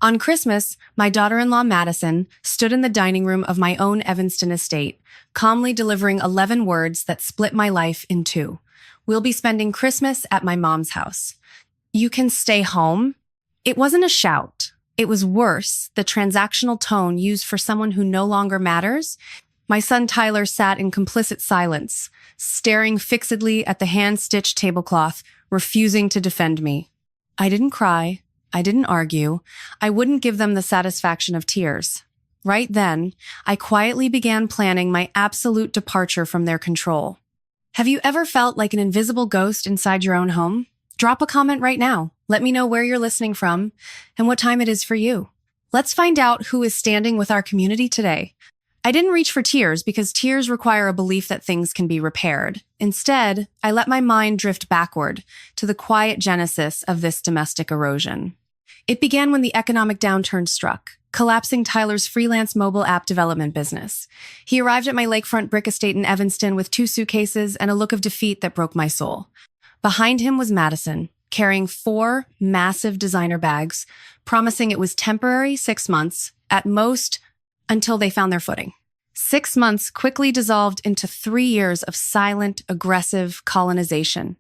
On Christmas, my daughter-in-law Madison stood in the dining room of my own Evanston estate, calmly delivering 11 words that split my life in two. We'll be spending Christmas at my mom's house. You can stay home? It wasn't a shout. It was worse, the transactional tone used for someone who no longer matters. My son Tyler sat in complicit silence, staring fixedly at the hand-stitched tablecloth, refusing to defend me. I didn't cry. I didn't argue. I wouldn't give them the satisfaction of tears. Right then, I quietly began planning my absolute departure from their control. Have you ever felt like an invisible ghost inside your own home? Drop a comment right now. Let me know where you're listening from and what time it is for you. Let's find out who is standing with our community today. I didn't reach for tears because tears require a belief that things can be repaired. Instead, I let my mind drift backward to the quiet genesis of this domestic erosion. It began when the economic downturn struck, collapsing Tyler's freelance mobile app development business. He arrived at my lakefront brick estate in Evanston with 2 suitcases and a look of defeat that broke my soul. Behind him was Madison, carrying 4 massive designer bags, promising it was temporary 6 months, at most, until they found their footing. 6 months quickly dissolved into 3 years of silent, aggressive colonization.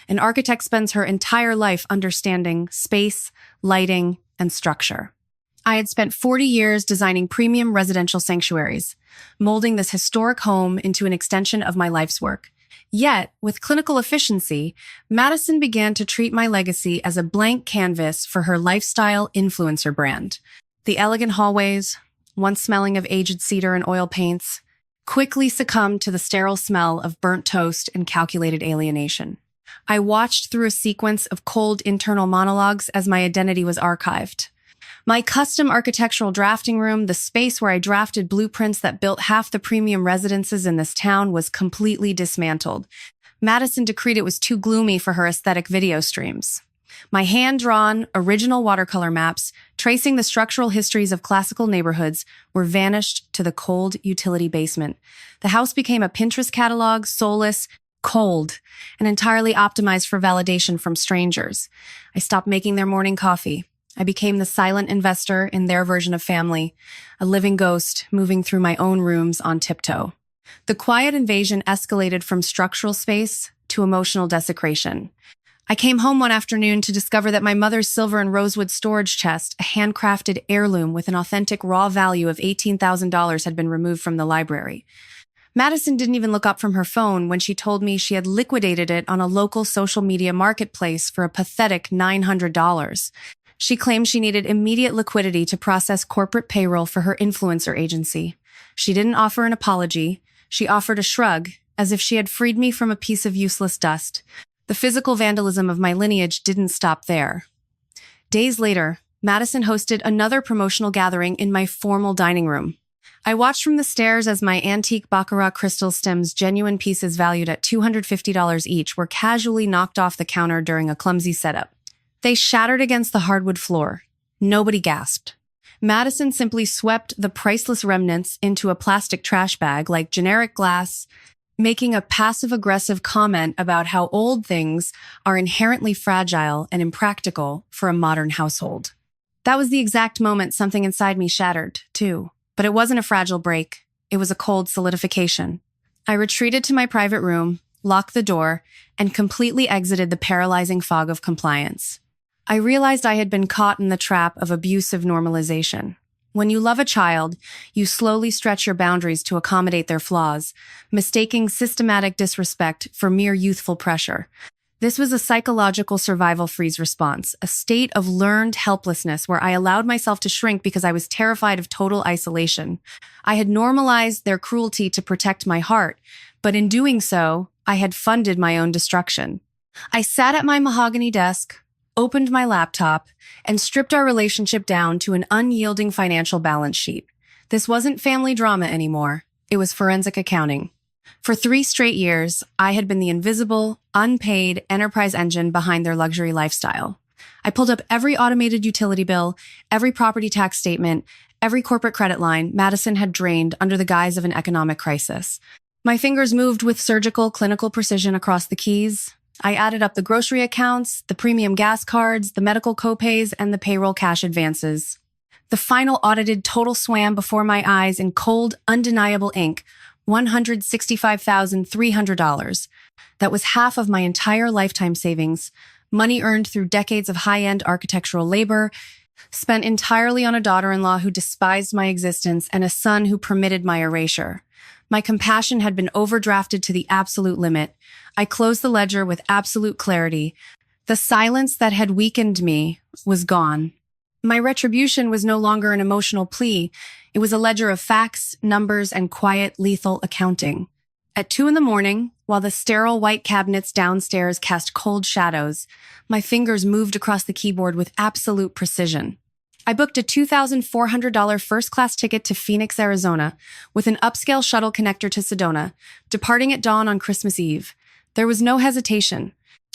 An architect spends her entire life understanding space, lighting, and structure. I had spent 40 years designing premium residential sanctuaries, molding this historic home into an extension of my life's work. Yet, with clinical efficiency, Madison began to treat my legacy as a blank canvas for her lifestyle influencer brand. The elegant hallways, once smelling of aged cedar and oil paints, quickly succumbed to the sterile smell of burnt toast and calculated alienation. I watched through a sequence of cold internal monologues as my identity was archived. My custom architectural drafting room, the space where I drafted blueprints that built half the premium residences in this town, was completely dismantled. Madison decreed it was too gloomy for her aesthetic video streams. My hand-drawn, original watercolor maps, tracing the structural histories of classical neighborhoods, were vanished to the cold utility basement. The house became a Pinterest catalog, soulless, cold, and entirely optimized for validation from strangers. I stopped making their morning coffee. I became the silent investor in their version of family, a living ghost moving through my own rooms on tiptoe. The quiet invasion escalated from structural space to emotional desecration. I came home one afternoon to discover that my mother's silver and rosewood storage chest, a handcrafted heirloom with an authentic raw value of $18,000, had been removed from the library. Madison didn't even look up from her phone when she told me she had liquidated it on a local social media marketplace for a pathetic $900. She claimed she needed immediate liquidity to process corporate payroll for her influencer agency. She didn't offer an apology. She offered a shrug, as if she had freed me from a piece of useless dust. The physical vandalism of my lineage didn't stop there. Days later, Madison hosted another promotional gathering in my formal dining room. I watched from the stairs as my antique baccarat crystal stems, genuine pieces valued at $250 each, were casually knocked off the counter during a clumsy setup. They shattered against the hardwood floor. Nobody gasped. Madison simply swept the priceless remnants into a plastic trash bag like generic glass, making a passive-aggressive comment about how old things are inherently fragile and impractical for a modern household. That was the exact moment something inside me shattered, too. But it wasn't a fragile break. It was a cold solidification. I retreated to my private room, locked the door, and completely exited the paralyzing fog of compliance. I realized I had been caught in the trap of abusive normalization. When you love a child, you slowly stretch your boundaries to accommodate their flaws, mistaking systematic disrespect for mere youthful pressure. This was a psychological survival freeze response, a state of learned helplessness where I allowed myself to shrink because I was terrified of total isolation. I had normalized their cruelty to protect my heart, but in doing so, I had funded my own destruction. I sat at my mahogany desk, opened my laptop, and stripped our relationship down to an unyielding financial balance sheet. This wasn't family drama anymore. It was forensic accounting. For 3 straight years, I had been the invisible, unpaid enterprise engine behind their luxury lifestyle. I pulled up every automated utility bill, every property tax statement, every corporate credit line Madison had drained under the guise of an economic crisis. My fingers moved with surgical, clinical precision across the keys. I added up the grocery accounts, the premium gas cards, the medical copays, and the payroll cash advances. The final audited total swam before my eyes in cold, undeniable ink, $165,300. That was half of my entire lifetime savings, money earned through decades of high-end architectural labor, spent entirely on a daughter-in-law who despised my existence and a son who permitted my erasure. My compassion had been overdrafted to the absolute limit. I closed the ledger with absolute clarity. The silence that had weakened me was gone. My retribution was no longer an emotional plea. It was a ledger of facts, numbers, and quiet, lethal accounting. At 2 a.m, while the sterile white cabinets downstairs cast cold shadows, my fingers moved across the keyboard with absolute precision. I booked a $2,400 first-class ticket to Phoenix, Arizona, with an upscale shuttle connector to Sedona, departing at dawn on Christmas Eve. There was no hesitation.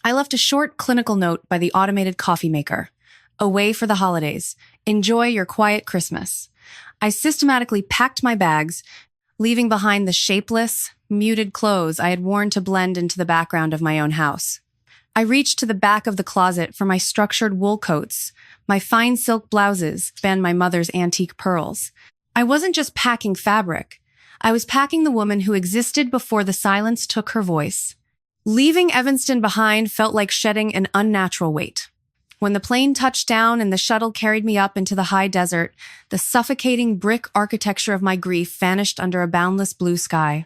I left a short, clinical note by the automated coffee maker. Away for the holidays. Enjoy your quiet Christmas. I systematically packed my bags, leaving behind the shapeless, muted clothes I had worn to blend into the background of my own house. I reached to the back of the closet for my structured wool coats. My fine silk blouses spanned my mother's antique pearls. I wasn't just packing fabric. I was packing the woman who existed before the silence took her voice. Leaving Evanston behind felt like shedding an unnatural weight. When the plane touched down and the shuttle carried me up into the high desert, the suffocating brick architecture of my grief vanished under a boundless blue sky.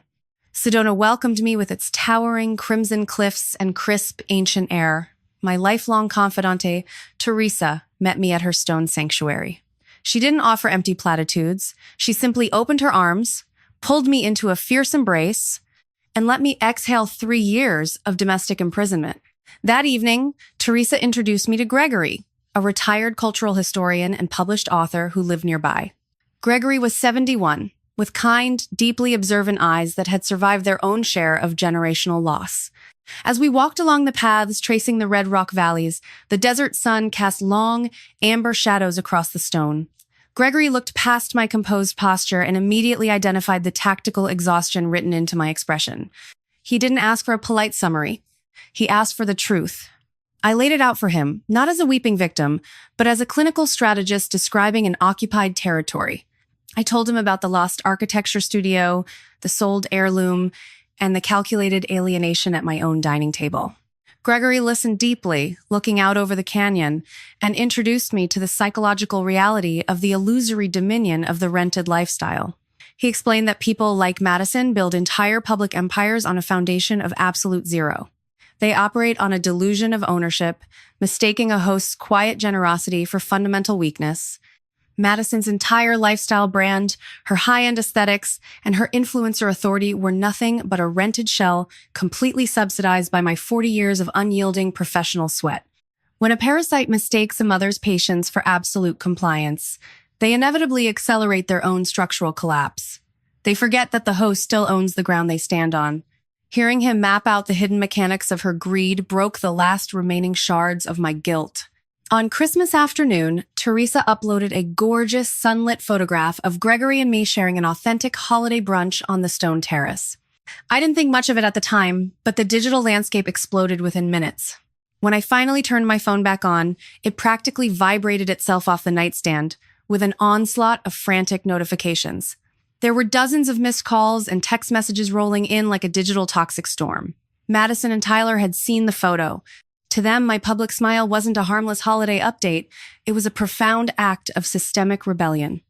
Sedona welcomed me with its towering crimson cliffs and crisp ancient air. My lifelong confidante, Teresa, met me at her stone sanctuary. She didn't offer empty platitudes. She simply opened her arms, pulled me into a fierce embrace, and let me exhale 3 years of domestic imprisonment. That evening, Teresa introduced me to Gregory, a retired cultural historian and published author who lived nearby. Gregory was 71, with kind, deeply observant eyes that had survived their own share of generational loss. As we walked along the paths tracing the red rock valleys, the desert sun cast long, amber shadows across the stone. Gregory looked past my composed posture and immediately identified the tactical exhaustion written into my expression. He didn't ask for a polite summary. He asked for the truth. I laid it out for him, not as a weeping victim, but as a clinical strategist describing an occupied territory. I told him about the lost architecture studio, the sold heirloom, and the calculated alienation at my own dining table. Gregory listened deeply, looking out over the canyon, and introduced me to the psychological reality of the illusory dominion of the rented lifestyle. He explained that people like Madison build entire public empires on a foundation of absolute zero. They operate on a delusion of ownership, mistaking a host's quiet generosity for fundamental weakness. Madison's entire lifestyle brand, her high-end aesthetics, and her influencer authority were nothing but a rented shell completely subsidized by my 40 years of unyielding professional sweat. When a parasite mistakes a mother's patience for absolute compliance, they inevitably accelerate their own structural collapse. They forget that the host still owns the ground they stand on. Hearing him map out the hidden mechanics of her greed broke the last remaining shards of my guilt. On Christmas afternoon, Teresa uploaded a gorgeous sunlit photograph of Gregory and me sharing an authentic holiday brunch on the stone terrace. I didn't think much of it at the time, but the digital landscape exploded within minutes. When I finally turned my phone back on, it practically vibrated itself off the nightstand with an onslaught of frantic notifications. There were dozens of missed calls and text messages rolling in like a digital toxic storm. Madison and Tyler had seen the photo. To them, my public smile wasn't a harmless holiday update. It was a profound act of systemic rebellion.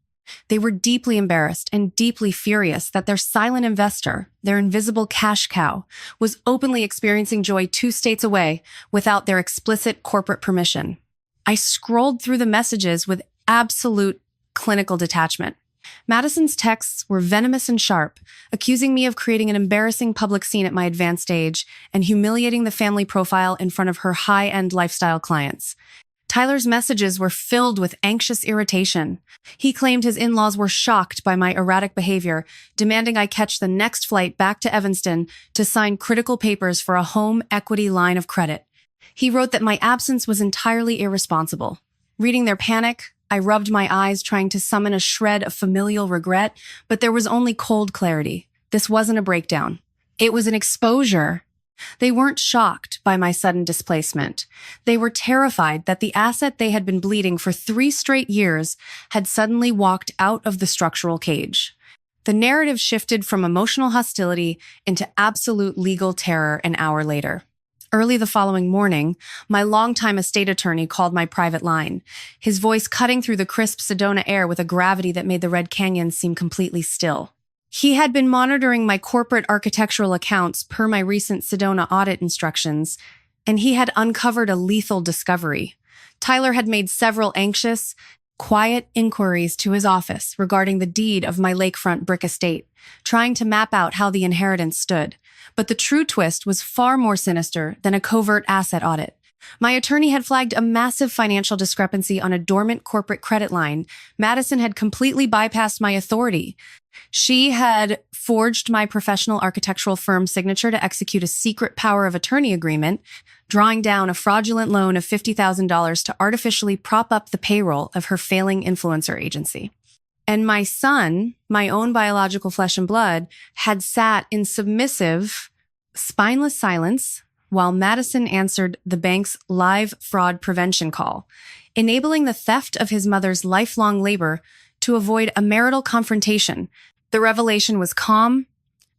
They were deeply embarrassed and deeply furious that their silent investor, their invisible cash cow, was openly experiencing joy 2 states away without their explicit corporate permission. I scrolled through the messages with absolute clinical detachment. Madison's texts were venomous and sharp, accusing me of creating an embarrassing public scene at my advanced age and humiliating the family profile in front of her high-end lifestyle clients. Tyler's messages were filled with anxious irritation. He claimed his in-laws were shocked by my erratic behavior, demanding I catch the next flight back to Evanston to sign critical papers for a home equity line of credit. He wrote that my absence was entirely irresponsible. Reading their panic, I rubbed my eyes trying to summon a shred of familial regret, but there was only cold clarity. This wasn't a breakdown. It was an exposure. They weren't shocked by my sudden displacement. They were terrified that the asset they had been bleeding for 3 straight years had suddenly walked out of the structural cage. The narrative shifted from emotional hostility into absolute legal terror an hour later. Early the following morning, my longtime estate attorney called my private line, his voice cutting through the crisp Sedona air with a gravity that made the Red Canyon seem completely still. He had been monitoring my corporate architectural accounts per my recent Sedona audit instructions, and he had uncovered a lethal discovery. Tyler had made several anxious, quiet inquiries to his office regarding the deed of my lakefront brick estate, trying to map out how the inheritance stood. But the true twist was far more sinister than a covert asset audit. My attorney had flagged a massive financial discrepancy on a dormant corporate credit line. Madison had completely bypassed my authority. She had forged my professional architectural firm's signature to execute a secret power of attorney agreement, drawing down a fraudulent loan of $50,000 to artificially prop up the payroll of her failing influencer agency. And my son, my own biological flesh and blood, had sat in submissive, spineless silence while Madison answered the bank's live fraud prevention call, enabling the theft of his mother's lifelong labor to avoid a marital confrontation. The revelation was calm,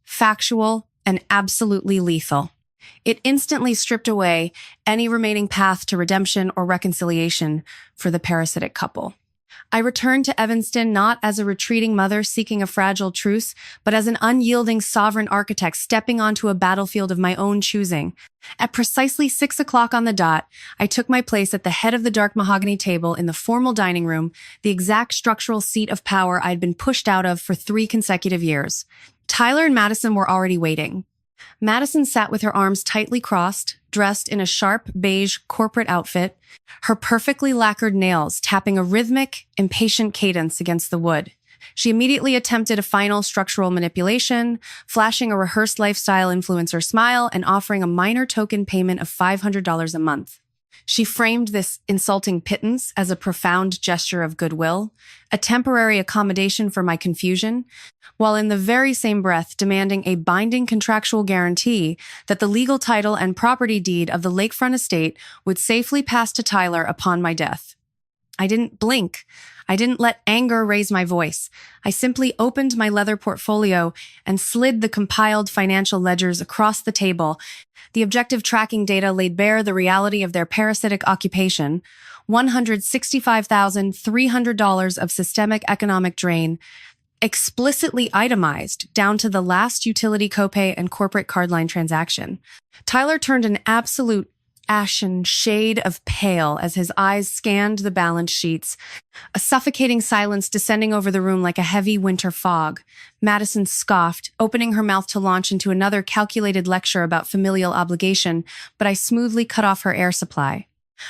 factual, and absolutely lethal. It instantly stripped away any remaining path to redemption or reconciliation for the parasitic couple. I returned to Evanston not as a retreating mother seeking a fragile truce, but as an unyielding sovereign architect stepping onto a battlefield of my own choosing. At precisely 6 o'clock on the dot, I took my place at the head of the dark mahogany table in the formal dining room, the exact structural seat of power I'd been pushed out of for 3 consecutive years. Tyler and Madison were already waiting. Madison sat with her arms tightly crossed, dressed in a sharp beige corporate outfit, her perfectly lacquered nails tapping a rhythmic, impatient cadence against the wood. She immediately attempted a final structural manipulation, flashing a rehearsed lifestyle influencer smile and offering a minor token payment of $500 a month. She framed this insulting pittance as a profound gesture of goodwill, a temporary accommodation for my confusion, while in the very same breath demanding a binding contractual guarantee that the legal title and property deed of the lakefront estate would safely pass to Tyler upon my death. I didn't blink. I didn't let anger raise my voice. I simply opened my leather portfolio and slid the compiled financial ledgers across the table. The objective tracking data laid bare the reality of their parasitic occupation, $165,300 of systemic economic drain, explicitly itemized down to the last utility copay and corporate cardline transaction. Tyler turned an absolute ashen shade of pale as his eyes scanned the balance sheets, a suffocating silence descending over the room like a heavy winter fog. Madison scoffed, opening her mouth to launch into another calculated lecture about familial obligation, but I smoothly cut off her air supply.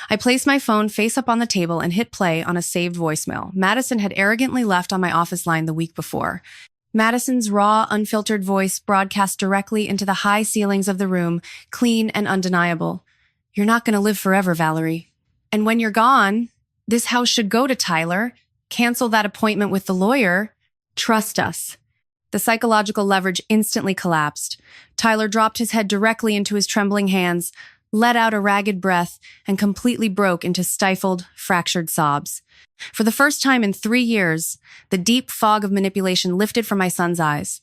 I placed my phone face up on the table and hit play on a saved voicemail. Madison had arrogantly left on my office line the week before. Madison's raw, unfiltered voice broadcast directly into the high ceilings of the room, clean and undeniable. "You're not going to live forever, Valerie. And when you're gone, this house should go to Tyler. Cancel that appointment with the lawyer. Trust us." The psychological leverage instantly collapsed. Tyler dropped his head directly into his trembling hands, let out a ragged breath, and completely broke into stifled, fractured sobs. For the first time in 3 years, the deep fog of manipulation lifted from my son's eyes.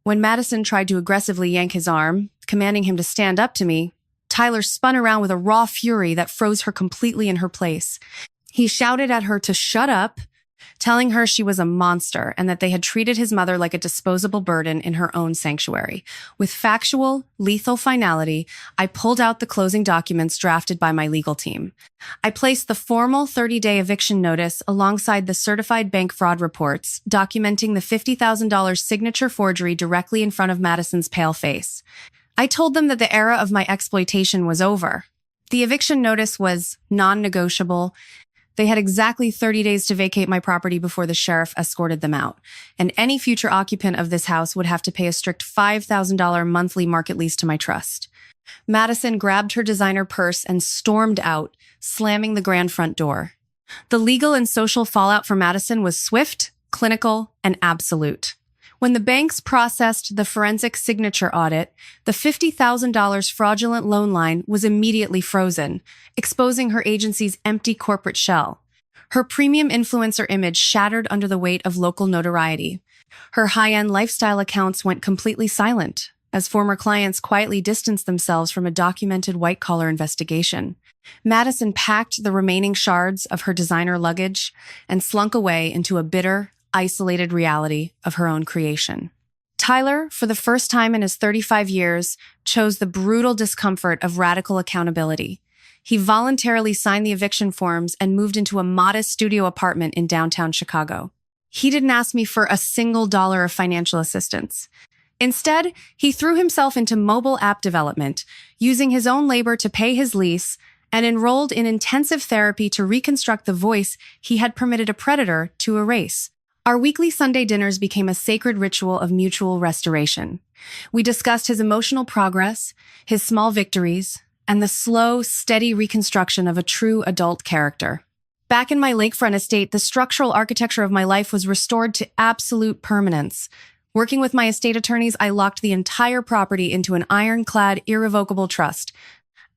When Madison tried to aggressively yank his arm, commanding him to stand up to me, Tyler spun around with a raw fury that froze her completely in her place. He shouted at her to shut up, telling her she was a monster and that they had treated his mother like a disposable burden in her own sanctuary. With factual, lethal finality, I pulled out the closing documents drafted by my legal team. I placed the formal 30-day eviction notice alongside the certified bank fraud reports, documenting the $50,000 signature forgery directly in front of Madison's pale face. I told them that the era of my exploitation was over. The eviction notice was non-negotiable. They had exactly 30 days to vacate my property before the sheriff escorted them out, and any future occupant of this house would have to pay a strict $5,000 monthly market lease to my trust. Madison grabbed her designer purse and stormed out, slamming the grand front door. The legal and social fallout for Madison was swift, clinical, and absolute. When the banks processed the forensic signature audit, the $50,000 fraudulent loan line was immediately frozen, exposing her agency's empty corporate shell. Her premium influencer image shattered under the weight of local notoriety. Her high-end lifestyle accounts went completely silent, as former clients quietly distanced themselves from a documented white-collar investigation. Madison packed the remaining shards of her designer luggage and slunk away into a bitter, isolated reality of her own creation. Tyler, for the first time in his 35 years, chose the brutal discomfort of radical accountability. He voluntarily signed the eviction forms and moved into a modest studio apartment in downtown Chicago. He didn't ask me for a single dollar of financial assistance. Instead, he threw himself into mobile app development, using his own labor to pay his lease, and enrolled in intensive therapy to reconstruct the voice he had permitted a predator to erase. Our weekly Sunday dinners became a sacred ritual of mutual restoration. We discussed his emotional progress, his small victories, and the slow, steady reconstruction of a true adult character. Back in my lakefront estate, the structural architecture of my life was restored to absolute permanence. Working with my estate attorneys, I locked the entire property into an ironclad, irrevocable trust.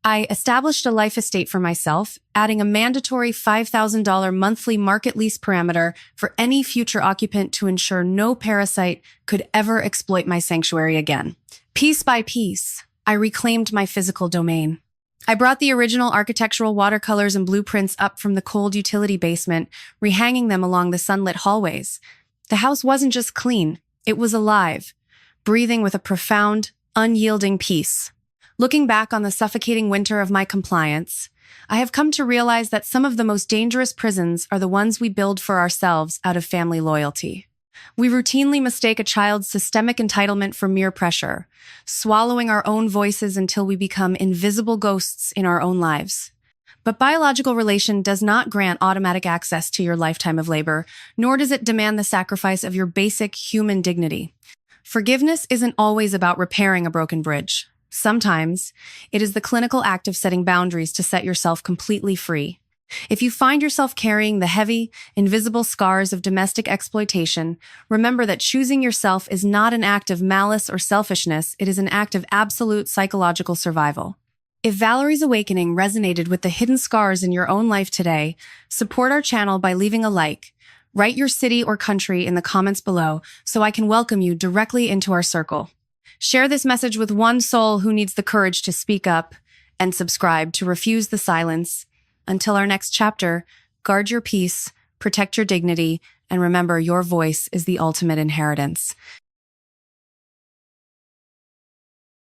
I established a life estate for myself, adding a mandatory $5,000 monthly market lease parameter for any future occupant to ensure no parasite could ever exploit my sanctuary again. Piece by piece, I reclaimed my physical domain. I brought the original architectural watercolors and blueprints up from the cold utility basement, rehanging them along the sunlit hallways. The house wasn't just clean, it was alive, breathing with a profound, unyielding peace. Looking back on the suffocating winter of my compliance, I have come to realize that some of the most dangerous prisons are the ones we build for ourselves out of family loyalty. We routinely mistake a child's systemic entitlement for mere pressure, swallowing our own voices until we become invisible ghosts in our own lives. But biological relation does not grant automatic access to your lifetime of labor, nor does it demand the sacrifice of your basic human dignity. Forgiveness isn't always about repairing a broken bridge. Sometimes, it is the clinical act of setting boundaries to set yourself completely free. If you find yourself carrying the heavy, invisible scars of domestic exploitation, remember that choosing yourself is not an act of malice or selfishness, it is an act of absolute psychological survival. If Valerie's awakening resonated with the hidden scars in your own life today, support our channel by leaving a like. Write your city or country in the comments below so I can welcome you directly into our circle. Share this message with one soul who needs the courage to speak up, and subscribe to refuse the silence. Until our next chapter, guard your peace, protect your dignity, and remember your voice is the ultimate inheritance.